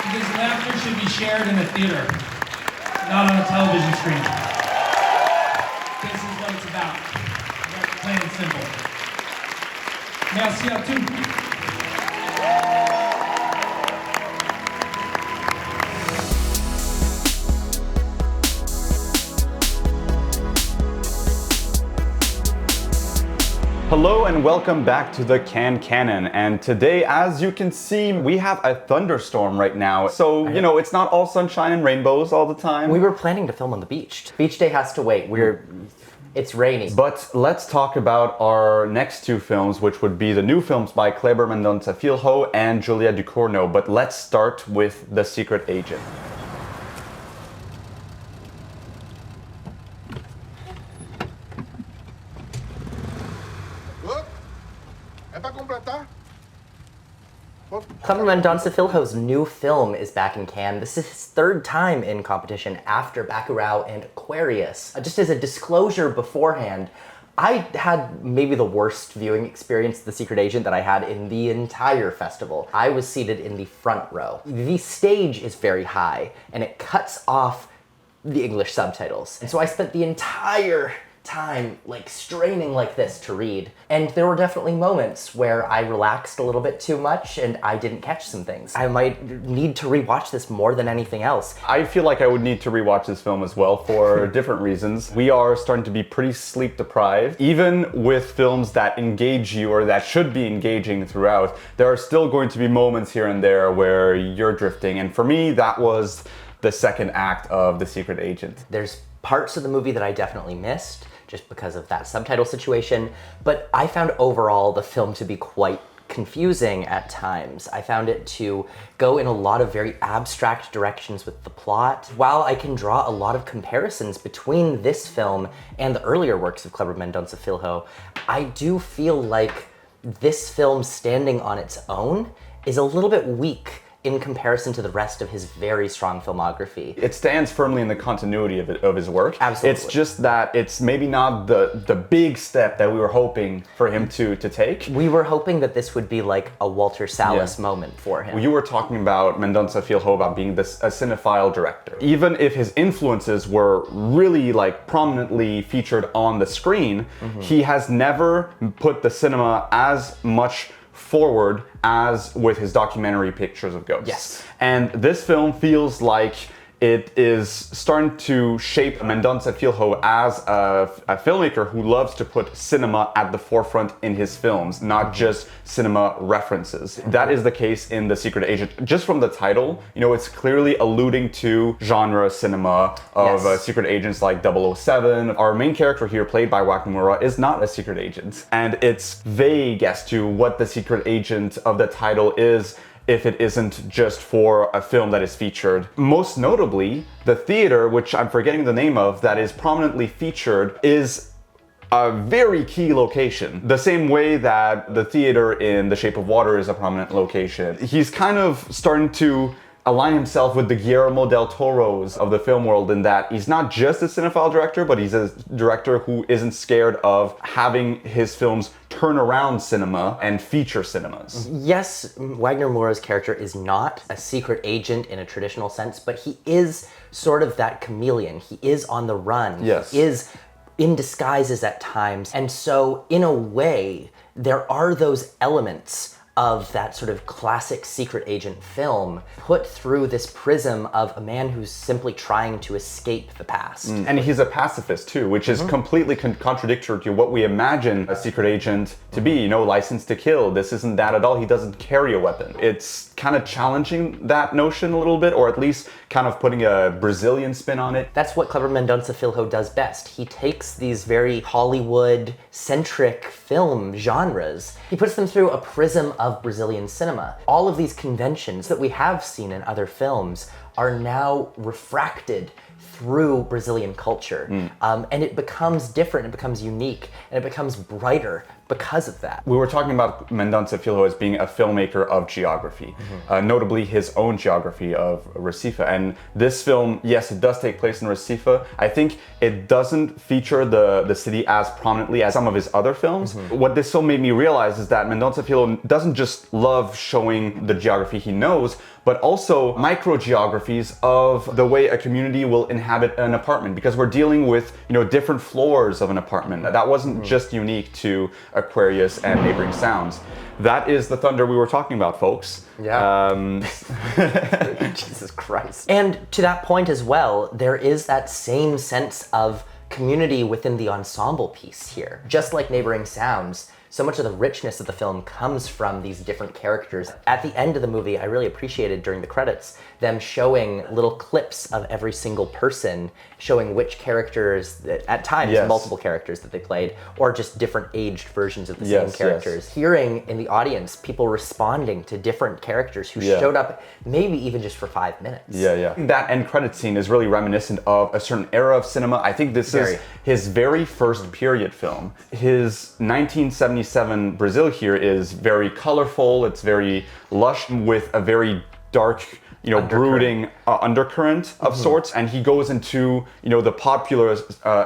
Because laughter should be shared in a theater, not on a television screen. This is what it's about. Plain and simple. Merci à tous. Hello and welcome back to the Cannes Canon, and today, as you can see, we have a thunderstorm right now. So, you know, it's not all sunshine and rainbows all the time. We were planning to film on the beach. Beach day has to wait. It's rainy. But let's talk about our next two films, which would be the new films by Kleber Mendonça Filho and Julia Ducournau. But let's start with The Secret Agent. Kleber Mendonça Filho's new film is back in Cannes. This is his third time in competition after Bacurau and Aquarius. Just as a disclosure beforehand, I had maybe the worst viewing experience of The Secret Agent that I had in the entire festival. I was seated in the front row. The stage is very high and it cuts off the English subtitles. And so I spent the entire time like straining like this to read, and there were definitely moments where I relaxed a little bit too much and I didn't catch some things. I might need to rewatch this more than anything else. I feel like I would need to rewatch this film as well for different reasons. We are starting to be pretty sleep deprived. Even with films that engage you or that should be engaging throughout, there are still going to be moments here and there where you're drifting, and for me that was the second act of The Secret Agent. There's parts of the movie that I definitely missed just because of that subtitle situation, but I found overall the film to be quite confusing at times. I found it to go in a lot of very abstract directions with the plot. While I can draw a lot of comparisons between this film and the earlier works of Kleber Mendonça Filho, I do feel like this film standing on its own is a little bit weak in comparison to the rest of his very strong filmography. It stands firmly in the continuity of his work. Absolutely. It's just that it's maybe not the big step that we were hoping for him to take. We were hoping that this would be like a Walter Salles moment for him. You were talking about Mendonça Filho about being a cinephile director. Even if his influences were really like prominently featured on the screen, he has never put the cinema as much forward as with his documentary pictures of ghosts. Yes. And this film feels like it is starting to shape Mendonça Filho as a filmmaker who loves to put cinema at the forefront in his films, not just cinema references. That is the case in The Secret Agent. Just from the title, you know, it's clearly alluding to genre cinema of secret agents like 007. Our main character here, played by Wakamura, is not a secret agent. And it's vague as to what the secret agent of the title is, if it isn't just for a film that is featured. Most notably, the theater, which I'm forgetting the name of, that is prominently featured is a very key location. The same way that the theater in The Shape of Water is a prominent location. He's kind of starting to align himself with the Guillermo del Toros of the film world in that he's not just a cinephile director, but he's a director who isn't scared of having his films turn around cinema and feature cinemas. Yes, Wagner Moura's character is not a secret agent in a traditional sense, but he is sort of that chameleon. He is on the run. Yes. He is in disguises at times. And so, in a way, there are those elements of that sort of classic secret agent film put through this prism of a man who's simply trying to escape the past. And he's a pacifist too, which is completely contradictory to what we imagine a secret agent to be, you know, licensed to kill. This isn't that at all. He doesn't carry a weapon. It's kind of challenging that notion a little bit, or at least kind of putting a Brazilian spin on it. That's what Kleber Mendonça Filho does best. He takes these very Hollywood-centric film genres, he puts them through a prism of Brazilian cinema. All of these conventions that we have seen in other films are now refracted through Brazilian culture. And it becomes different, it becomes unique, and it becomes brighter because of that. We were talking about Mendonça Filho as being a filmmaker of geography, notably his own geography of Recife. And this film, yes, it does take place in Recife. I think it doesn't feature the city as prominently as some of his other films. What this film made me realize is that Mendonça Filho doesn't just love showing the geography he knows, but also microgeographies of the way a community will inhabit an apartment, because we're dealing with, you know, different floors of an apartment. That wasn't just unique to Aquarius and Neighboring Sounds. That is the thunder we were talking about, folks. Yeah. Jesus Christ. And to that point as well, there is that same sense of community within the ensemble piece here. Just like Neighboring Sounds, so much of the richness of the film comes from these different characters. At the end of the movie, I really appreciated during the credits them showing little clips of every single person, showing which characters, at times multiple characters that they played, or just different aged versions of the same characters. Hearing in the audience people responding to different characters who showed up maybe even just for 5 minutes. That end credit scene is really reminiscent of a certain era of cinema. I think this is his very first period film. His 1977 Brazil here is very colorful, it's very lush, with a very dark, you know, brooding undercurrent of sorts, and he goes into, you know, the popular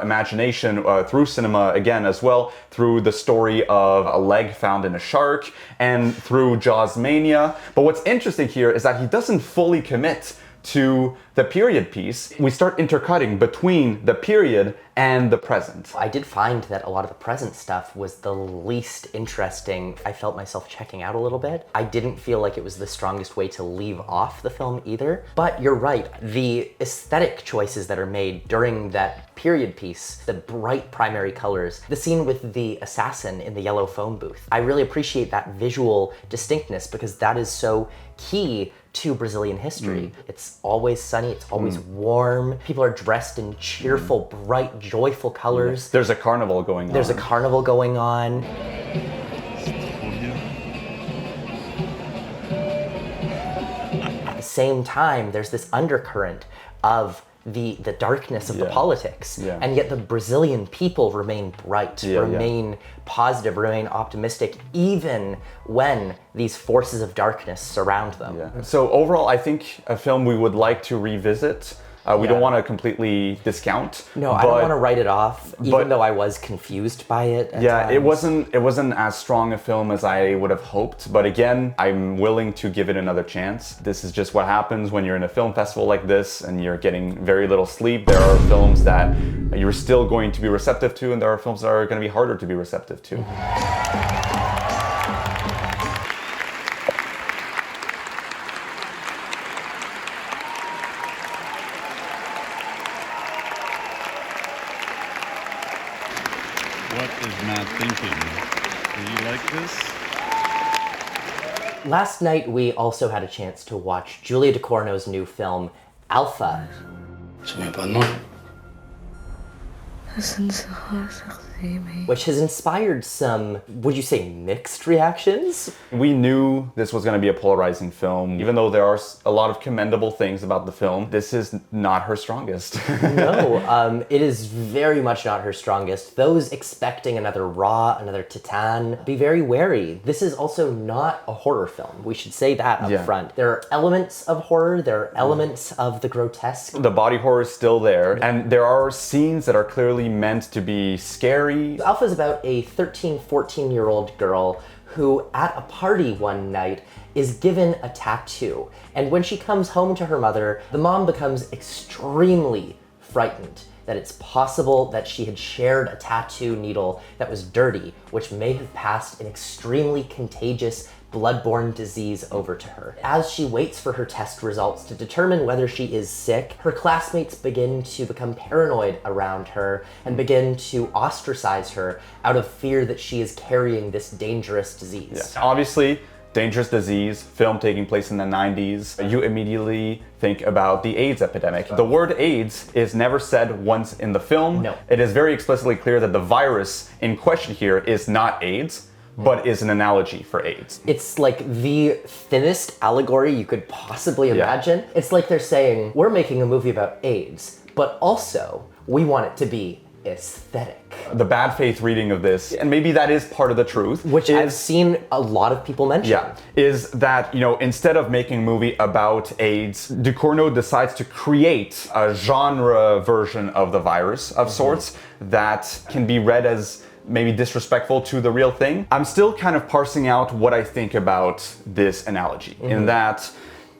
imagination through cinema again as well, through the story of a leg found in a shark and through Jaws mania. But what's interesting here is that he doesn't fully commit to the period piece. We start intercutting between the period and the present. I did find that a lot of the present stuff was the least interesting. I felt myself checking out a little bit. I didn't feel like it was the strongest way to leave off the film either. But you're right, the aesthetic choices that are made during that period piece, the bright primary colors, the scene with the assassin in the yellow phone booth, I really appreciate that visual distinctness because that is so key to Brazilian history. It's always sunny, it's always warm. People are dressed in cheerful, bright, joyful colors. There's a carnival going on. There's a carnival going on. At the same time, there's this undercurrent of the darkness of the politics. And yet the Brazilian people remain bright, remain positive, remain optimistic, even when these forces of darkness surround them. So overall, I think a film we would like to revisit. We don't want to completely discount. No, I don't want to write it off, even though I was confused by it at times. It wasn't as strong a film as I would have hoped. But again, I'm willing to give it another chance. This is just what happens when you're in a film festival like this and you're getting very little sleep. There are films that you're still going to be receptive to, and there are films that are going to be harder to be receptive to. What is Matt thinking? Do you like this? Last night, we also had a chance to watch Julia Ducournau's new film, Alpha. Which has inspired some, would you say, mixed reactions? We knew this was going to be a polarizing film. Even though there are a lot of commendable things about the film, this is not her strongest. No, it is very much not her strongest. Those expecting another Raw, another Titan, be very wary. This is also not a horror film. We should say that up front. There are elements of horror, there are elements of the grotesque. The body horror is still there, and there are scenes that are clearly meant to be scary. Alpha is about a 13, 14-year-old girl who, at a party one night, is given a tattoo. And when she comes home to her mother, the mom becomes extremely frightened that it's possible that she had shared a tattoo needle that was dirty, which may have passed an extremely contagious bloodborne disease over to her. As she waits for her test results to determine whether she is sick, her classmates begin to become paranoid around her and begin to ostracize her out of fear that she is carrying this dangerous disease. Obviously, dangerous disease, film taking place in the 90s, you immediately think about the AIDS epidemic. The word AIDS is never said once in the film. No. It is very explicitly clear that the virus in question here is not AIDS, but is an analogy for AIDS. It's like the thinnest allegory you could possibly imagine. It's like they're saying, we're making a movie about AIDS, but also we want it to be aesthetic. The bad faith reading of this, and maybe that is part of the truth, Which I've seen a lot of people mention. Yeah, is that, you know, instead of making a movie about AIDS, Ducournau decides to create a genre version of the virus of sorts that can be read as maybe disrespectful to the real thing. I'm still kind of parsing out what I think about this analogy, in that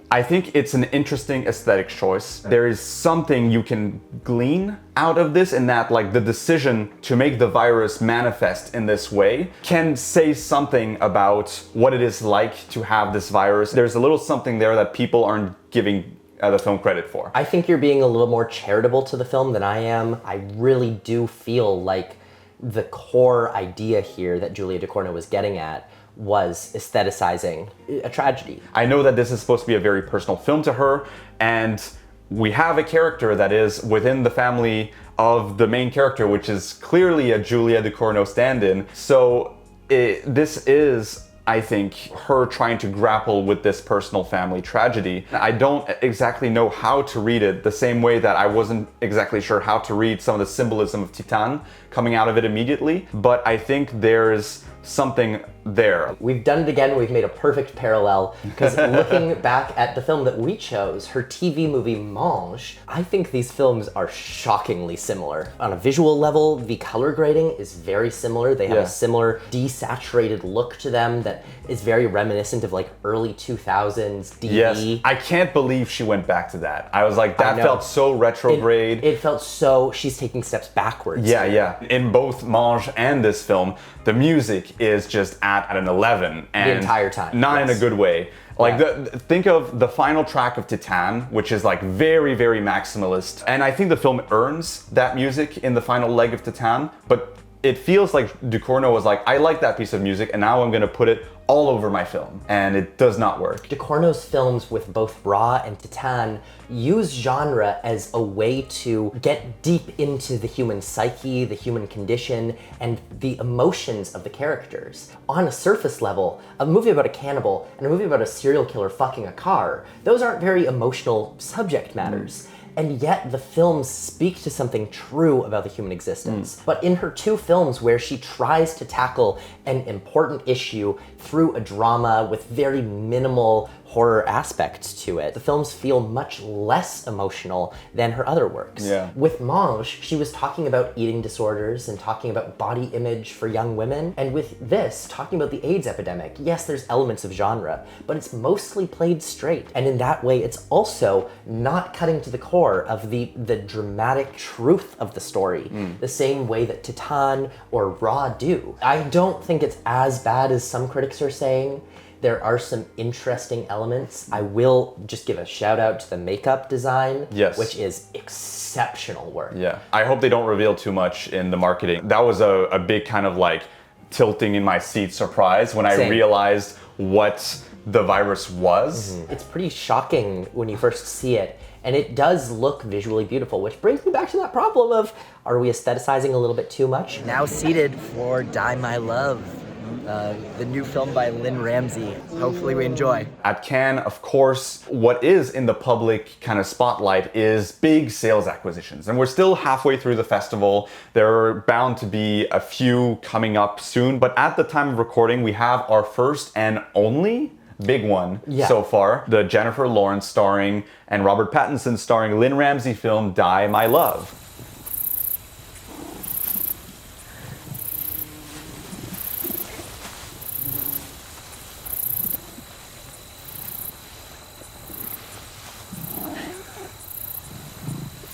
I think it's an interesting aesthetic choice. There is something you can glean out of this, in that like the decision to make the virus manifest in this way can say something about what it is like to have this virus. There's a little something there that people aren't giving the film credit for. I think you're being a little more charitable to the film than I am. I really do feel like the core idea here that Julia Ducournau was getting at was aestheticizing a tragedy. I know that this is supposed to be a very personal film to her, and we have a character that is within the family of the main character, which is clearly a Julia Ducournau stand-in. So this is, I think, her trying to grapple with this personal family tragedy. I don't exactly know how to read it, the same way that I wasn't exactly sure how to read some of the symbolism of Titane coming out of it immediately, but I think there's something there. We've done it again. We've made a perfect parallel, because looking back at the film that we chose, her TV movie Mange, I think these films are shockingly similar. On a visual level, the color grading is very similar. They have a similar desaturated look to them that is very reminiscent of like early 2000s DV. Yes, I can't believe she went back to that. I was like, that felt so retrograde. It felt so, she's taking steps backwards. Yeah. In both Mange and this film, the music is just at an 11. And the entire time. Not in a good way. Like, think of the final track of Titane, which is like very, very maximalist. And I think the film earns that music in the final leg of Titane, but it feels like Ducournau was like, I like that piece of music, and now I'm gonna put it all over my film, and it does not work. Ducournau's films with both Raw and Titane use genre as a way to get deep into the human psyche, the human condition, and the emotions of the characters. On a surface level, a movie about a cannibal and a movie about a serial killer fucking a car, those aren't very emotional subject matters. And yet the films speak to something true about the human existence. But in her two films where she tries to tackle an important issue through a drama with very minimal horror aspects to it, the films feel much less emotional than her other works. Yeah. With Mange, she was talking about eating disorders and talking about body image for young women. And with this, talking about the AIDS epidemic. Yes, there's elements of genre, but it's mostly played straight. And in that way, it's also not cutting to the core of the dramatic truth of the story, the same way that Titane or Raw do. I don't think it's as bad as some critics are saying. There are some interesting elements. I will just give a shout out to the makeup design, which is exceptional work. Yeah, I hope they don't reveal too much in the marketing. That was a big kind of like tilting in my seat surprise when I realized what the virus was. It's pretty shocking when you first see it, and it does look visually beautiful, which brings me back to that problem of, are we aestheticizing a little bit too much? Now seated for Die My Love, the new film by Lynn Ramsey. Hopefully we enjoy. At Cannes, of course, what is in the public kind of spotlight is big sales acquisitions. And we're still halfway through the festival. There are bound to be a few coming up soon. But at the time of recording, we have our first and only big one so far. The Jennifer Lawrence starring and Robert Pattinson starring Lynn Ramsey film Die My Love.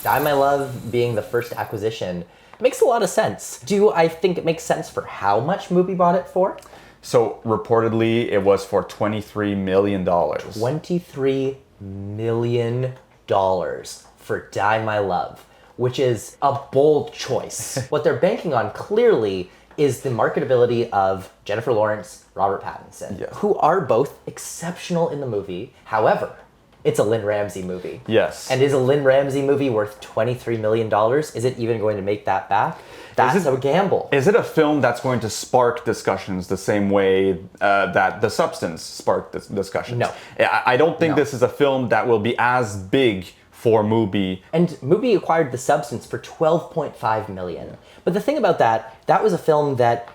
Die My Love being the first acquisition makes a lot of sense. Do I think it makes sense for how much Mubi bought it for? So reportedly it was for $23 million. $23 million for Die My Love, which is a bold choice. What they're banking on clearly is the marketability of Jennifer Lawrence, Robert Pattinson, who are both exceptional in the movie. However, It's a Lynn Ramsey movie. Yes. And is a Lynn Ramsey movie worth $23 million? Is it even going to make that back? That's a gamble. Is it a film that's going to spark discussions the same way that The Substance sparked this discussions? No. I don't think this is a film that will be as big for Mubi. And Mubi acquired The Substance for $12.5 million. But the thing about that was a film that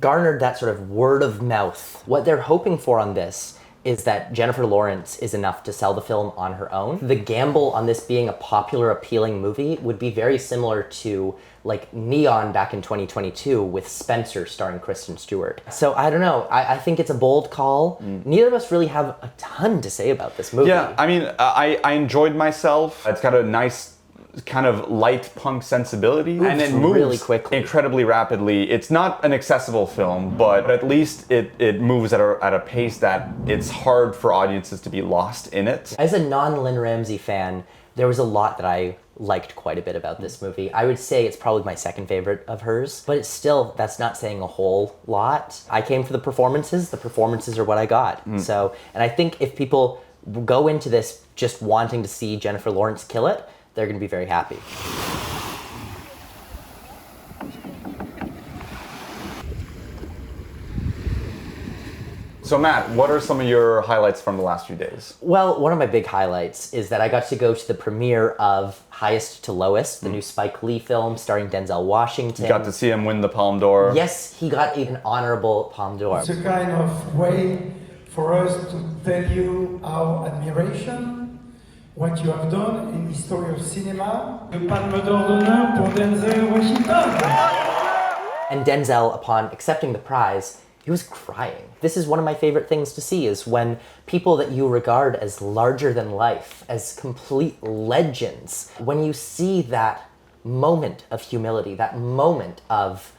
garnered that sort of word of mouth. What they're hoping for on this is that Jennifer Lawrence is enough to sell the film on her own. The gamble on this being a popular, appealing movie would be very similar to like Neon back in 2022 with Spencer starring Kristen Stewart. So I don't know, I think it's a bold call. Neither of us really have a ton to say about this movie. Yeah, I mean, I enjoyed myself. It's got a nice kind of light punk sensibility, and it moves really quickly, incredibly rapidly. It's not an accessible film, but at least it moves at a pace that it's hard for audiences to be lost in it. As a non-Lynn Ramsey fan, there was a lot that I liked quite a bit about this movie. I would say it's probably my second favorite of hers, but it's still, that's not saying a whole lot. I came for the performances are what I got. So, and I think if people go into this just wanting to see Jennifer Lawrence kill it, they're gonna be very happy. So Matt, what are some of your highlights from the last few days? Well, one of my big highlights is that I got to go to the premiere of Highest to Lowest, the new Spike Lee film starring Denzel Washington. You got to see him win the Palme d'Or. Yes, he got an honorable Palme d'Or. It's a kind of way for us to tell you our admiration, what you have done in the history of cinema. Le Palme d'Or d'honneur pour Denzel Washington. And Denzel, upon accepting the prize, he was crying. This is one of my favorite things to see, is when people that you regard as larger than life, as complete legends, when you see that moment of humility, that moment of,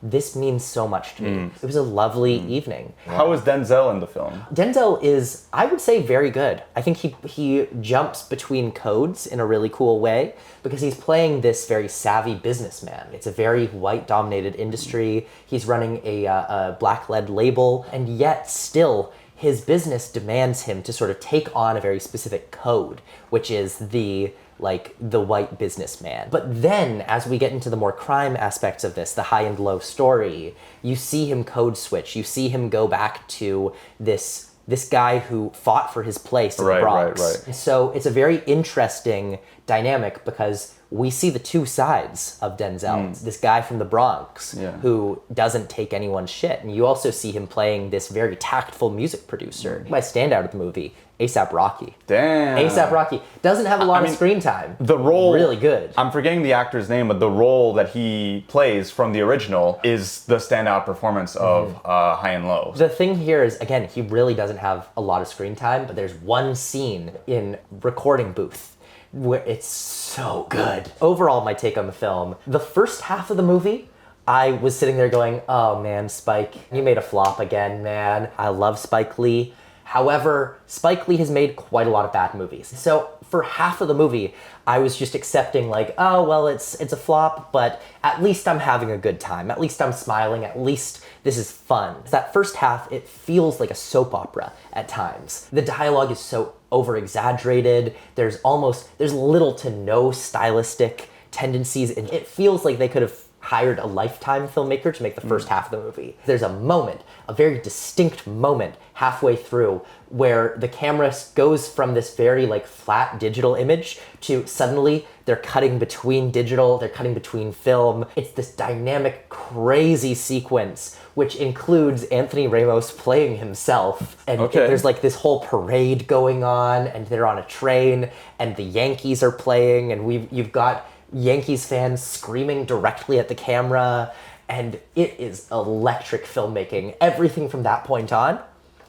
this means so much to me. It was a lovely evening. How is Denzel in the film? Denzel is, I would say, very good. I think he jumps between codes in a really cool way because he's playing this very savvy businessman. It's a very white-dominated industry. He's running a black-led label, and yet still his business demands him to sort of take on a very specific code, which is the white businessman. But then, as we get into the more crime aspects of this, the high and low story, you see him code switch. You see him go back to this guy who fought for his place in the Bronx. Right. So it's a very interesting dynamic because we see the two sides of Denzel. This guy from the Bronx who doesn't take anyone's shit. And you also see him playing this very tactful music producer. My standout of the movie, A$AP Rocky. Damn. A$AP Rocky doesn't have a lot of screen time. The role, really good. I'm forgetting the actor's name, but the role that he plays from the original is the standout performance of High and Low. The thing here is, again, he really doesn't have a lot of screen time, but there's one scene in recording booth where it's so good. Overall, my take on the film, the first half of the movie, I was sitting there going, oh man, Spike, you made a flop again, man. I love Spike Lee. However, Spike Lee has made quite a lot of bad movies. So for half of the movie, I was just accepting like, oh, well, it's a flop, but at least I'm having a good time. At least I'm smiling. At least this is fun. That first half, it feels like a soap opera at times. The dialogue is so over-exaggerated. There's little to no stylistic tendencies. And it feels like they could have hired a Lifetime filmmaker to make the first half of the movie. There's a moment, a very distinct moment halfway through where the camera goes from this very flat digital image to suddenly they're cutting between digital, they're cutting between film. It's this dynamic, crazy sequence which includes Anthony Ramos playing himself. And there's this whole parade going on, and they're on a train, and the Yankees are playing, and you've got Yankees fans screaming directly at the camera, and it is electric filmmaking. Everything from that point on,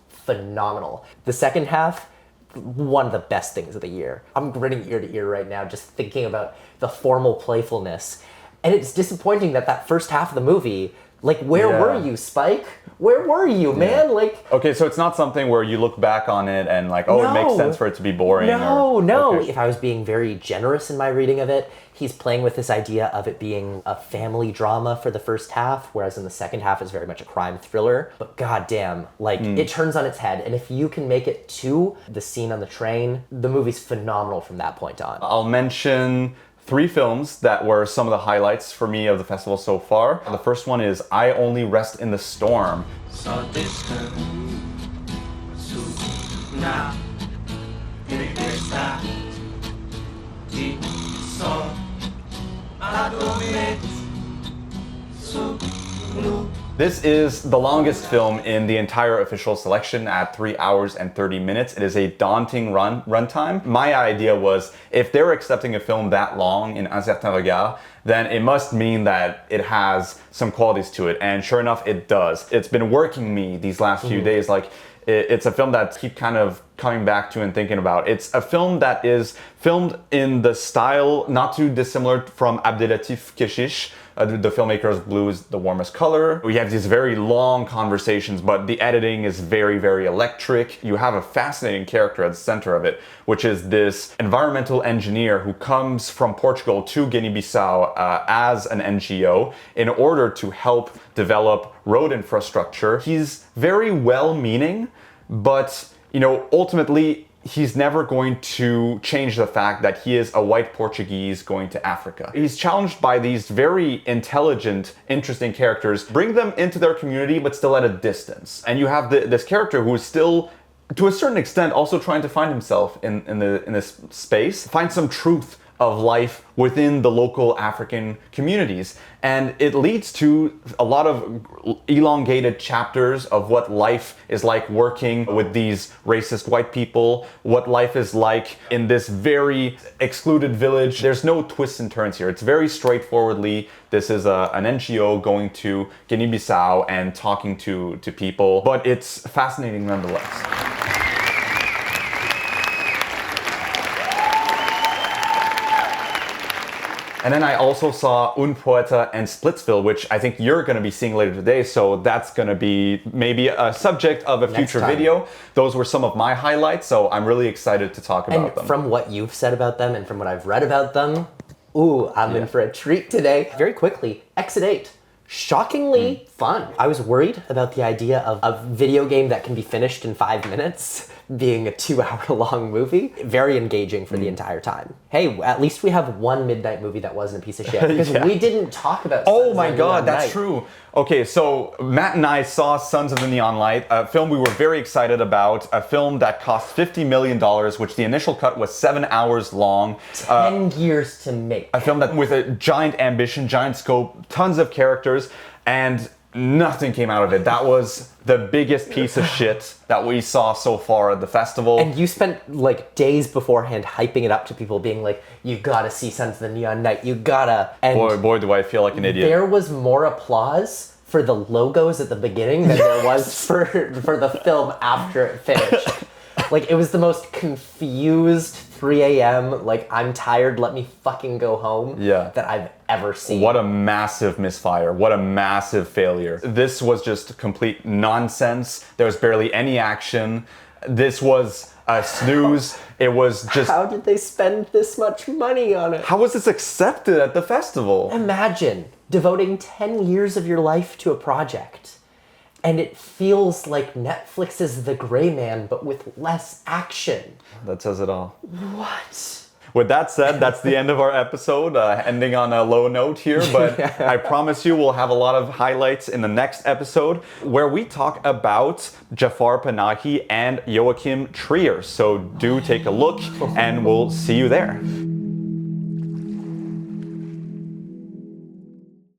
phenomenal. The second half, one of the best things of the year. I'm grinning ear to ear right now just thinking about the formal playfulness. And it's disappointing that first half of the movie, Like, where were you, Spike? Where were you, man? Like, okay, so it's not something where you look back on it and like, oh, it makes sense for it to be boring. No. Okay. If I was being very generous in my reading of it, he's playing with this idea of it being a family drama for the first half, whereas in the second half it's very much a crime thriller. But goddamn, like, it turns on its head. And if you can make it to the scene on the train, the movie's phenomenal from that point on. I'll mention 3 films that were some of the highlights for me of the festival so far. The first one is I Only Rest in the Storm. So distant, so now, regresa, ti so, adomit, so nu. This is the longest film in the entire official selection at 3 hours and 30 minutes. It is a daunting runtime. My idea was, if they're accepting a film that long in Un Certain Regard, then it must mean that it has some qualities to it. And sure enough, it does. It's been working me these last few days. Like, it's a film that I keep kind of coming back to and thinking about. It's a film that is filmed in the style not too dissimilar from Abdelatif Kechiche, the filmmaker's Blue is the Warmest Color. We have these very long conversations, but the editing is very, very electric. You have a fascinating character at the center of it, which is this environmental engineer who comes from Portugal to Guinea-Bissau as an NGO in order to help develop road infrastructure. He's very well-meaning, but ultimately, he's never going to change the fact that he is a white Portuguese going to Africa. He's challenged by these very intelligent, interesting characters, bring them into their community, but still at a distance. And you have this character who is still, to a certain extent, also trying to find himself in this space, find some truth of life within the local African communities. And it leads to a lot of elongated chapters of what life is like working with these racist white people, what life is like in this very excluded village. There's no twists and turns here. It's very straightforwardly, this is an NGO going to Guinea-Bissau and talking to people, but it's fascinating nonetheless. And then I also saw Un Poeta and Splitsville, which I think you're going to be seeing later today, so that's going to be maybe a subject of a future video. Those were some of my highlights, so I'm really excited to talk about them. From what you've said about them and from what I've read about them, I'm in for a treat today. Very quickly, Exit 8. Shockingly fun. I was worried about the idea of a video game that can be finished in 5 minutes being a 2-hour-long movie. Very engaging for the entire time. Hey, at least we have one midnight movie that wasn't a piece of shit. Because we didn't talk about Oh my god, that's true. Okay, so Matt and I saw Sons of the Neon Light, a film we were very excited about, a film that cost $50 million, which the initial cut was 7 hours long. 10 years to make. A film that with a giant ambition, giant scope, tons of characters, and nothing came out of it. That was the biggest piece of shit that we saw so far at the festival. And you spent like days beforehand hyping it up to people, being like, you gotta see Sons of the Neon Night, you gotta. And boy, do I feel like an idiot. There was more applause for the logos at the beginning than there was for the film after it finished. Like, it was the most confused 3 a.m., like, I'm tired, let me fucking go home that I've ever seen. What a massive misfire. What a massive failure. This was just complete nonsense. There was barely any action. This was a snooze. It was just... How did they spend this much money on it? How was this accepted at the festival? Imagine devoting 10 years of your life to a project. And it feels like Netflix's The Gray Man, but with less action. That says it all. What? With that said, that's the end of our episode, ending on a low note here, but I promise you we'll have a lot of highlights in the next episode where we talk about Jafar Panahi and Joachim Trier. So do take a look and we'll see you there.